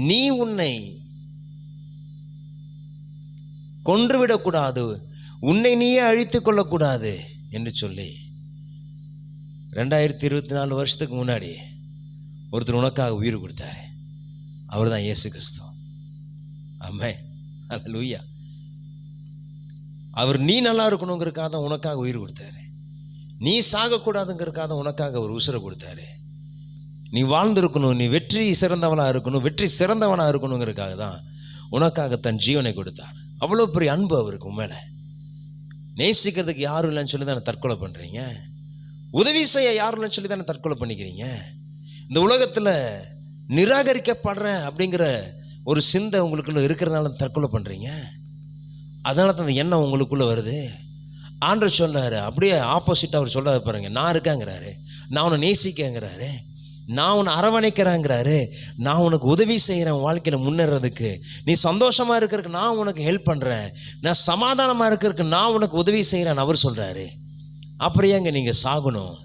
நீ உன்னை கொன்றுவிடக்கூடாது, உன்னை நீயே அழித்து கொள்ளக்கூடாது என்று சொல்லி 2024 வருஷத்துக்கு முன்னாடி ஒருத்தர் உனக்காக உயிர் கொடுத்தாரு. அவர் தான் இயேசு கிறிஸ்து. ஆமென், அல்லேலூயா. அவர் நீ நல்லா இருக்கணுங்கிறதுக்காக தான் உனக்காக உயிர் கொடுத்தாரு. நீ சாகக்கூடாதுங்கிறதுக்காக தான் உனக்காக ஒரு உசுரை கொடுத்தாரு. நீ வாழ்ந்திருக்கணும், நீ வெற்றி சிறந்தவனாக இருக்கணும், வெற்றி சிறந்தவனாக இருக்கணுங்கிறதுக்காக தான் உனக்காக தன் ஜீவனை கொடுத்தார். அவ்வளோ பெரிய அன்பு அவருக்கு உண்மையில. நேசிக்கிறதுக்கு யாரும் இல்லைன்னு சொல்லி தானே தற்கொலை பண்ணுறீங்க. உதவி செய்ய யாரும் இல்லைன்னு சொல்லி தானே தற்கொலை பண்ணிக்கிறீங்க. இந்த உலகத்தில் நிராகரிக்கப்படுறேன் அப்படிங்கிற ஒரு சிந்தை உங்களுக்குள்ள இருக்கிறதுனால தற்கொலை பண்ணுறீங்க. அதனால தான் அந்த எண்ணம் உங்களுக்குள்ளே வருது. ஆண்டவர் சொன்னார், அப்படியே ஆப்போசிட்டாக அவர் சொல்கிறார் பாருங்க. நான் இருக்கேங்கிறாரு, நான் உன்னை நேசிக்கங்கிறாரு, நான் உன்னை அரவணைக்கிறேங்கிறாரு, நான் உனக்கு உதவி செய்கிறேன் வாழ்க்கையில் முன்னேறதுக்கு, நீ சந்தோஷமாக இருக்கிறதுக்கு நான் உனக்கு ஹெல்ப் பண்ணுறேன், நான் சமாதானமாக இருக்கிறதுக்கு நான் உனக்கு உதவி செய்கிறேன்னு அவர் சொல்கிறாரு. அப்படியேங்க நீங்கள் சாகணும்.